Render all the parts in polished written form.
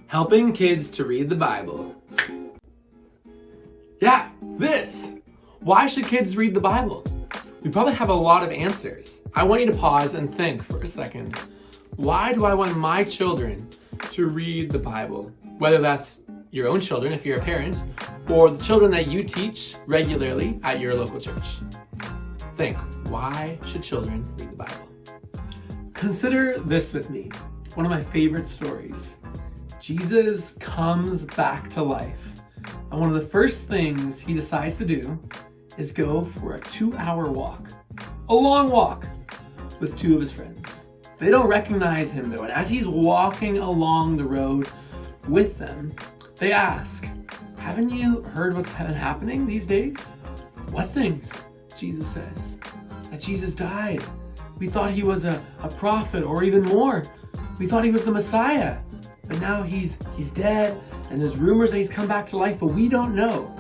Helping kids to read the Bible. Yeah, this. Why should kids read the Bible? We probably have a lot of answers. I want you to pause and think for a second. Why do I want my children to read the Bible? Whether that's your own children, if you're a parent, or the children that you teach regularly at your local church. Think, why should children read the Bible? Consider this with me. One of my favorite stories. Jesus comes back to life. And one of the first things he decides to do is go for a 2-hour walk. A long walk with 2 of his friends. They don't recognize him though, and as he's walking along the road with them, they ask, haven't you heard what's been happening these days? What things? Jesus says. That Jesus died. We thought he was a prophet, or even more. We thought he was the Messiah. But now he's dead, and there's rumors that he's come back to life, but we don't know.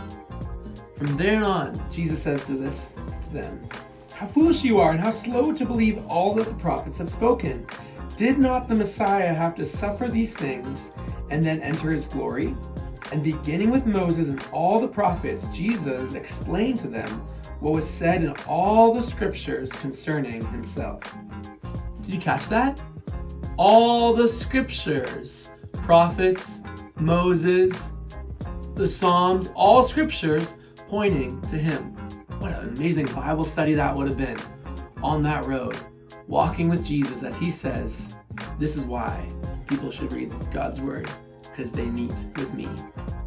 From there on, Jesus says to them, how foolish you are, and how slow to believe all that the prophets have spoken. Did not the Messiah have to suffer these things and then enter his glory? And beginning with Moses and all the prophets, Jesus explained to them what was said in all the scriptures concerning himself. Did you catch that? All the scriptures, prophets, Moses, the Psalms, all scriptures pointing to him. What an amazing Bible study that would have been on that road, walking with Jesus as he says, this is why people should read God's word, because they meet with me.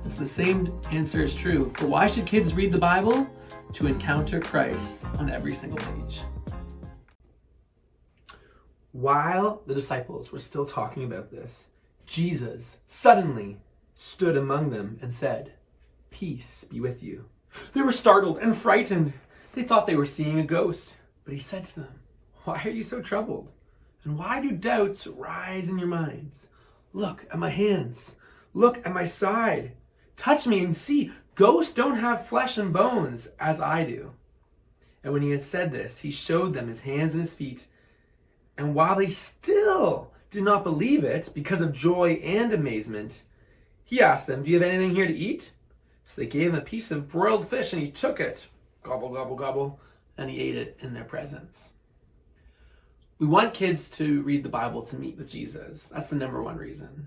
It's the same answer is true for why should kids read the Bible? To encounter Christ on every single page. While the disciples were still talking about this, Jesus suddenly stood among them and said, peace be with you. They were startled and frightened. They thought they were seeing a ghost. But he said to them, why are you so troubled? And why do doubts rise in your minds? Look at my hands. Look at my side. Touch me and see. Ghosts don't have flesh and bones as I do. And when he had said this, he showed them his hands and his feet. And while they still did not believe it because of joy and amazement, he asked them, do you have anything here to eat? So they gave him a piece of broiled fish, and he took it, gobble, gobble, gobble, and he ate it in their presence. We want kids to read the Bible to meet with Jesus. That's the number one reason.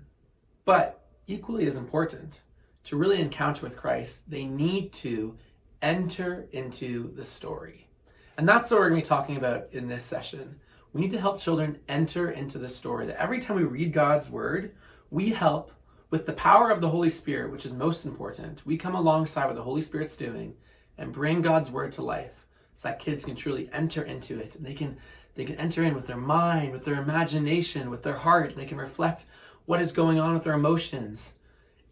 But equally as important, to really encounter with Christ, they need to enter into the story. And that's what we're going to be talking about in this session. We need to help children enter into the story, that every time we read God's word, we help with the power of the Holy Spirit, which is most important. We come alongside what the Holy Spirit's doing and bring God's word to life so that kids can truly enter into it. And they can enter in with their mind, with their imagination, with their heart. They can reflect what is going on with their emotions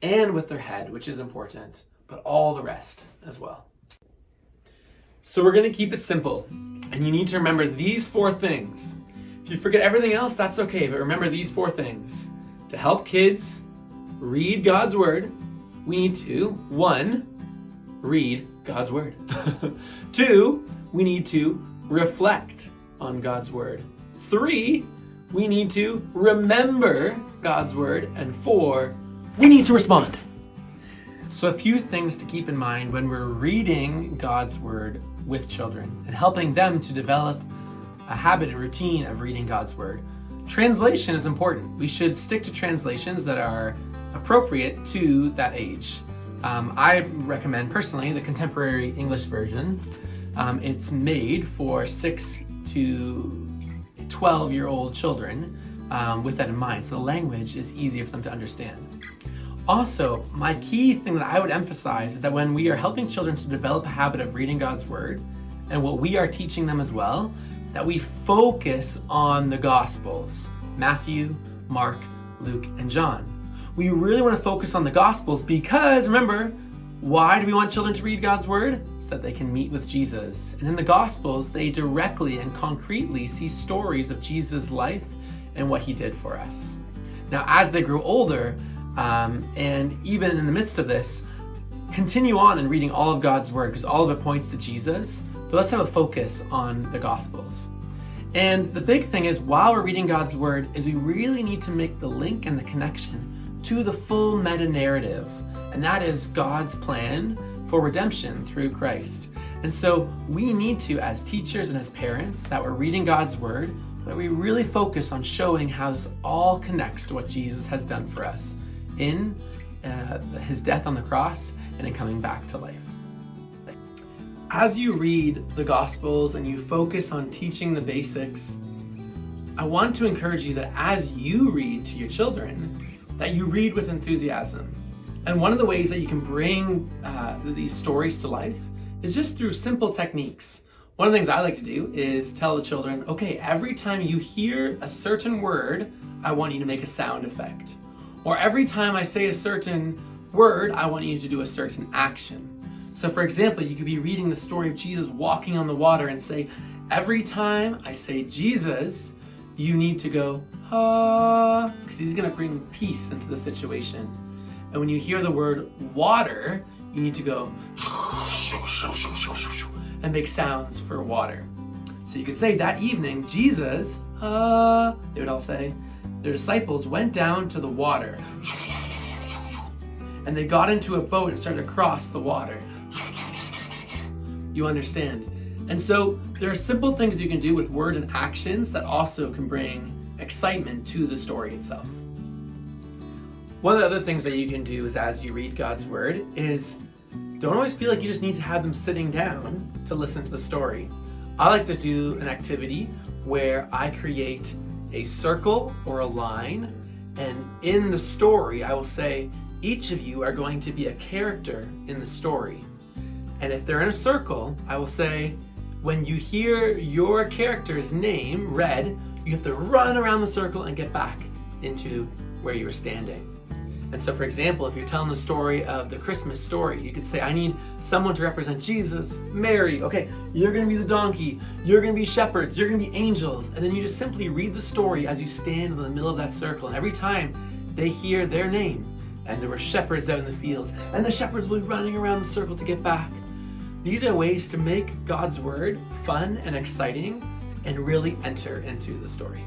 and with their head, which is important, but all the rest as well. So we're going to keep it simple. And you need to remember these 4 things. If you forget everything else, that's okay. But remember these 4 things. To help kids read God's word, we need to, 1, read God's word. 2, we need to reflect on God's word. 3, we need to remember God's word. And 4, we need to respond. So a few things to keep in mind when we're reading God's word with children and helping them to develop a habit and routine of reading God's word. Translation is important. We should stick to translations that are appropriate to that age. I recommend personally the contemporary English version. It's made for 6 to 12-year-old children with that in mind. So the language is easier for them to understand. Also, my key thing that I would emphasize is that when we are helping children to develop a habit of reading God's word, and what we are teaching them as well, that we focus on the Gospels, Matthew, Mark, Luke, and John. We really want to focus on the Gospels because, remember, why do we want children to read God's word? So that they can meet with Jesus. And in the Gospels, they directly and concretely see stories of Jesus' life and what he did for us. Now, as they grow older, and even in the midst of this, continue on in reading all of God's word because all of it points to Jesus, but let's have a focus on the Gospels. And the big thing is, while we're reading God's word, is we really need to make the link and the connection to the full meta-narrative, and that is God's plan for redemption through Christ. And so we need to, as teachers and as parents, that we're reading God's word, that we really focus on showing how this all connects to what Jesus has done for us in his death on the cross and in coming back to life. As you read the Gospels and you focus on teaching the basics, I want to encourage you that as you read to your children, that you read with enthusiasm. And one of the ways that you can bring these stories to life is just through simple techniques. One of the things I like to do is tell the children, okay, every time you hear a certain word, I want you to make a sound effect. Or every time I say a certain word, I want you to do a certain action. So for example, you could be reading the story of Jesus walking on the water and say, every time I say Jesus, you need to go, ah, because he's going to bring peace into the situation. And when you hear the word water, you need to go and make sounds for water. So you could say that evening, Jesus, they would all say, their disciples went down to the water and they got into a boat and started to cross the water. You understand? And so there are simple things you can do with word and actions that also can bring excitement to the story itself. One of the other things that you can do is, as you read God's word, is don't always feel like you just need to have them sitting down to listen to the story. I like to do an activity where I create a circle or a line, and in the story I will say, each of you are going to be a character in the story. And if they're in a circle, I will say, when you hear your character's name read, you have to run around the circle and get back into where you were standing. And so, for example, if you're telling the story of the Christmas story, you could say, I need someone to represent Jesus, Mary. Okay, you're going to be the donkey. You're going to be shepherds. You're going to be angels. And then you just simply read the story as you stand in the middle of that circle. And every time they hear their name, and there were shepherds out in the fields, and the shepherds will be running around the circle to get back. These are ways to make God's word fun and exciting and really enter into the story.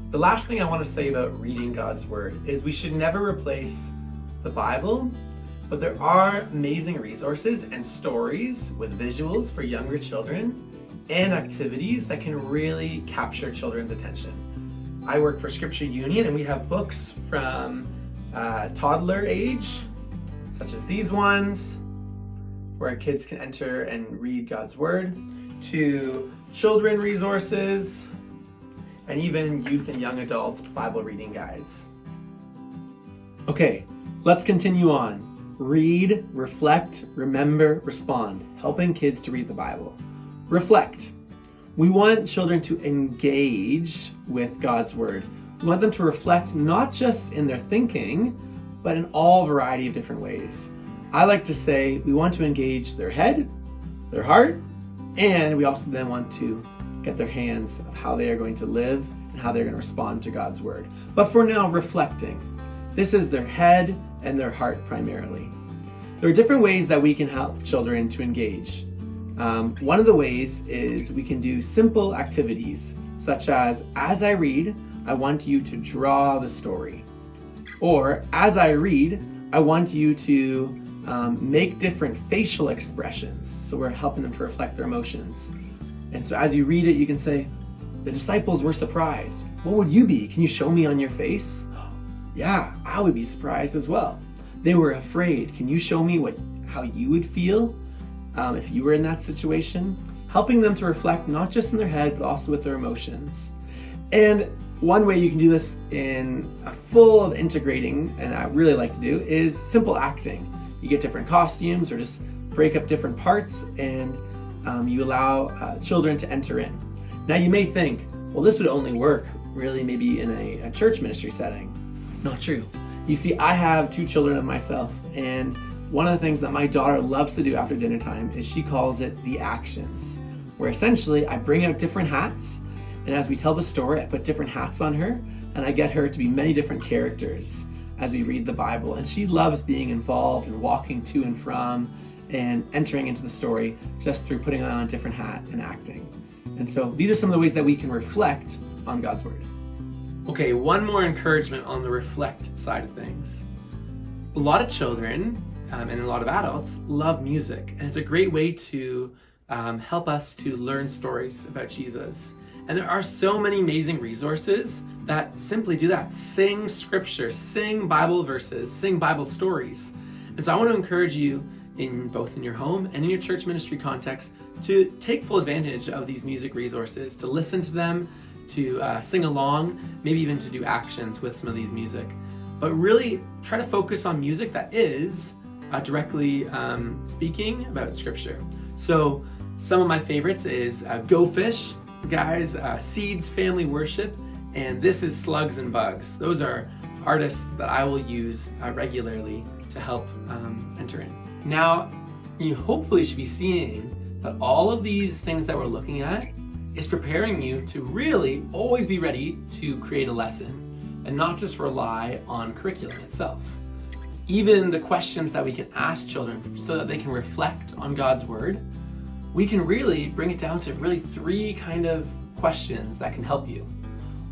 The last thing I want to say about reading God's word is we should never replace the Bible, but there are amazing resources and stories with visuals for younger children and activities that can really capture children's attention. I work for Scripture Union, and we have books from toddler age, such as these ones, where kids can enter and read God's word, to children resources, and even youth and young adults Bible reading guides. Okay, let's continue on. Read, reflect, remember, respond. Helping kids to read the Bible. Reflect. We want children to engage with God's word. We want them to reflect not just in their thinking, but in all variety of different ways. I like to say we want to engage their head, their heart, and we also then want to get their hands of how they are going to live and how they're going to respond to God's word. But for now, reflecting. This is their head and their heart primarily. There are different ways that we can help children to engage. One of the ways is we can do simple activities, such as I read, I want you to draw the story. Or, as I read, I want you to make different facial expressions. So we're helping them to reflect their emotions. And so as you read it, you can say, the disciples were surprised. What would you be? Can you show me on your face? Yeah, I would be surprised as well. They were afraid. Can you show me how you would feel if you were in that situation? Helping them to reflect not just in their head, but also with their emotions. And one way you can do this in a full of integrating, and I really like to do, is simple acting. You get different costumes or just break up different parts, and you allow children to enter in. Now you may think, well, this would only work really maybe in a church ministry setting. Not true. You see, I have 2 children of myself, and one of the things that my daughter loves to do after dinner time is she calls it the actions, where essentially I bring out different hats, and as we tell the story, I put different hats on her, and I get her to be many different characters as we read the Bible. And she loves being involved and walking to and from and entering into the story just through putting on a different hat and acting. And so these are some of the ways that we can reflect on God's word. Okay, one more encouragement on the reflect side of things. A lot of children and a lot of adults love music, and it's a great way to help us to learn stories about Jesus. And there are so many amazing resources that simply do that. Sing scripture, sing Bible verses, sing Bible stories. And so I want to encourage you both in your home and in your church ministry context to take full advantage of these music resources, to listen to them, to sing along, maybe even to do actions with some of these music. But really try to focus on music that is directly speaking about scripture. So some of my favorites is Go Fish, guys, Seeds Family Worship, and This Is Slugs and Bugs. Those are artists that I will use regularly to help enter in. Now, you hopefully should be seeing that all of these things that we're looking at is preparing you to really always be ready to create a lesson and not just rely on curriculum itself. Even the questions that we can ask children so that they can reflect on God's word, we can really bring it down to really three kind of questions that can help you.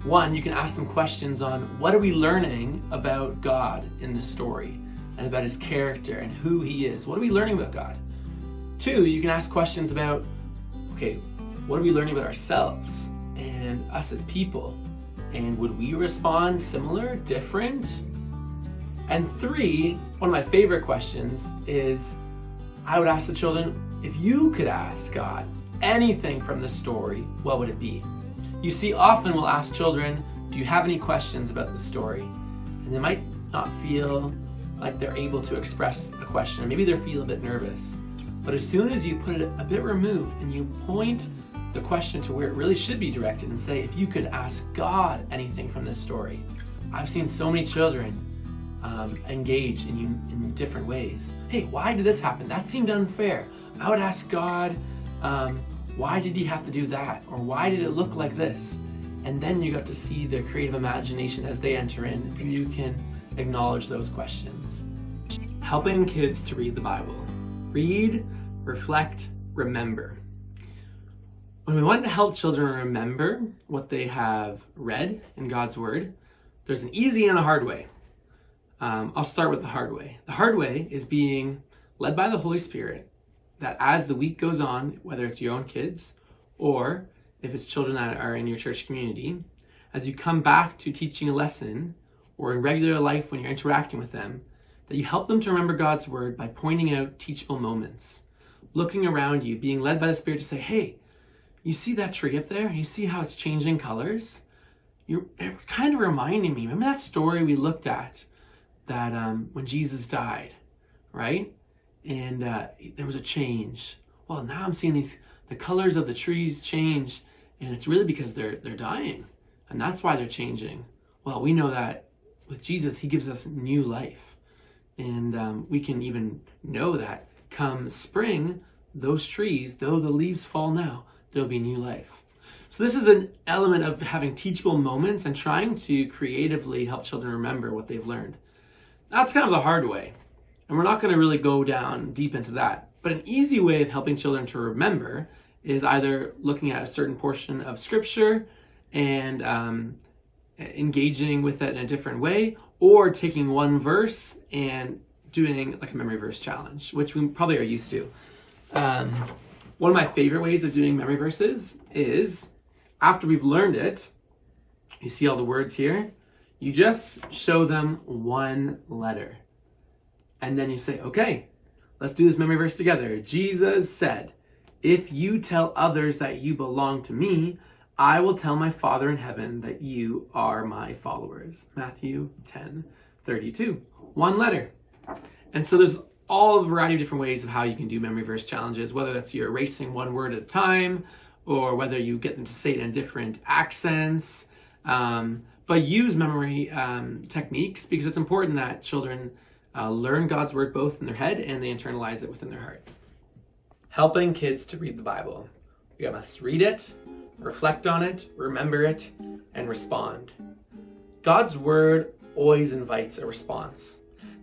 One, you can ask them questions on what are we learning about God in this story and about his character and who he is. What are we learning about God? Two, you can ask questions about, okay, what are we learning about ourselves and us as people? And would we respond similar, different? And three, one of my favorite questions is, I would ask the children, if you could ask God anything from this story, what would it be? You see, often we'll ask children, do you have any questions about the story? And they might not feel like they're able to express a question. Maybe they feel a bit nervous. But as soon as you put it a bit removed and you point the question to where it really should be directed and say, if you could ask God anything from this story. I've seen so many children engage in different ways. Hey, why did this happen? That seemed unfair. I would ask God, why did he have to do that? Or why did it look like this? And then you got to see their creative imagination as they enter in, and you can acknowledge those questions. Helping kids to read the Bible. Read, reflect, remember. When we want to help children remember what they have read in God's Word, there's an easy and a hard way. I'll start with the hard way. The hard way is being led by the Holy Spirit, that as the week goes on, whether it's your own kids or if it's children that are in your church community, as you come back to teaching a lesson or in regular life when you're interacting with them, that you help them to remember God's Word by pointing out teachable moments, looking around you, being led by the Spirit to say, hey, you see that tree up there? You see how it's changing colors? You're kind of reminding me, remember that story we looked at that when Jesus died, right? And there was a change. Well, now I'm seeing the colors of the trees change, and it's really because they're dying, and that's why they're changing. Well, we know that with Jesus, he gives us new life, and we can even know that come spring, those trees, though the leaves fall now, there'll be new life. So this is an element of having teachable moments and trying to creatively help children remember what they've learned. That's kind of the hard way. And we're not going to really go down deep into that. But an easy way of helping children to remember is either looking at a certain portion of scripture and engaging with it in a different way, or taking one verse and doing like a memory verse challenge, which we probably are used to. One of my favorite ways of doing memory verses is after we've learned it, you see all the words here, you just show them one letter. And then you say, okay, let's do this memory verse together. Jesus said, if you tell others that you belong to me, I will tell my Father in heaven that you are my followers. Matthew 10:32. One letter. And so there's all a variety of different ways of how you can do memory verse challenges, whether that's you're erasing one word at a time, or whether you get them to say it in different accents. But use memory techniques, because it's important that children learn God's word both in their head and they internalize it within their heart. Helping kids to read the Bible. We must read it, reflect on it, remember it, and respond. God's word always invites a response.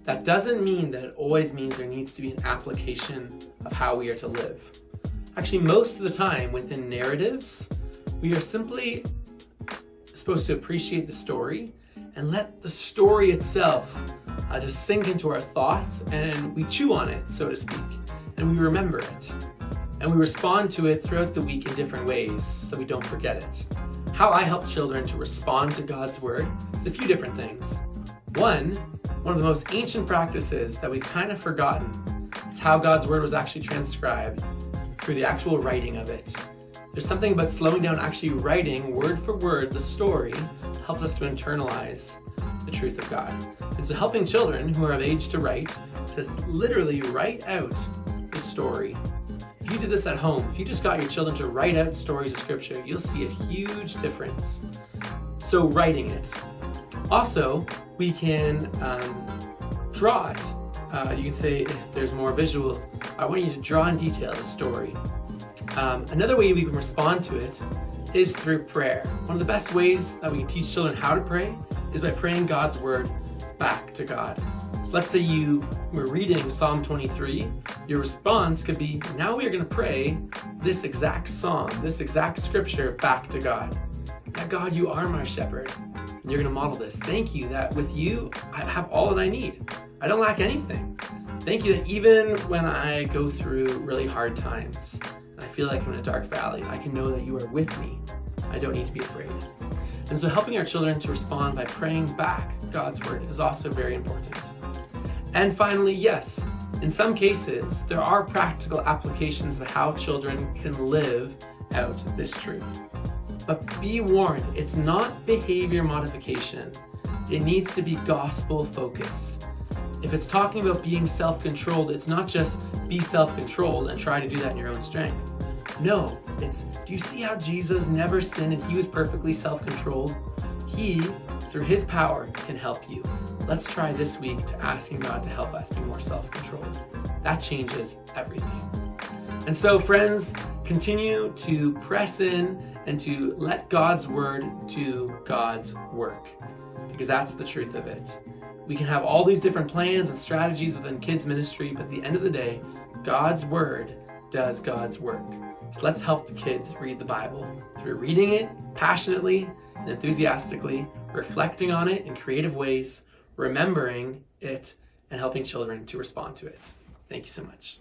That doesn't mean that it always means there needs to be an application of how we are to live. Actually, most of the time within narratives, we are simply supposed to appreciate the story and let the story itself just sink into our thoughts, and we chew on it, so to speak, and we remember it. And we respond to it throughout the week in different ways so we don't forget it. How I help children to respond to God's word is a few different things. One of the most ancient practices that we've kind of forgotten is how God's word was actually transcribed through the actual writing of it. There's something about slowing down, actually writing word for word the story helps us to internalize the truth of God. And so helping children who are of age to write, to literally write out the story. If you did this at home, if you just got your children to write out stories of scripture, you'll see a huge difference. So writing it. Also, we can draw it. You can say, if there's more visual, I want you to draw in detail the story. Another way we can respond to it is through prayer. One of the best ways that we can teach children how to pray is by praying God's word back to God. So let's say you were reading Psalm 23. Your response could be, now we are going to pray this exact psalm, this exact scripture back to God. That God, you are my shepherd. And you're going to model this. Thank you that with you, I have all that I need. I don't lack anything. Thank you that even when I go through really hard times, and I feel like I'm in a dark valley, I can know that you are with me. I don't need to be afraid. And so helping our children to respond by praying back God's word is also very important. And finally, yes, in some cases, there are practical applications of how children can live out this truth. But be warned, it's not behavior modification. It needs to be gospel focused. If it's talking about being self-controlled, it's not just be self-controlled and try to do that in your own strength. No, it's, do you see how Jesus never sinned and he was perfectly self-controlled? He, through his power, can help you. Let's try this week to asking God to help us be more self-controlled. That changes everything. And so, friends, continue to press in and to let God's word do God's work, because that's the truth of it. We can have all these different plans and strategies within kids ministry, but at the end of the day, God's word does God's work. So let's help the kids read the Bible through reading it passionately and enthusiastically, reflecting on it in creative ways, remembering it, and helping children to respond to it. Thank you so much.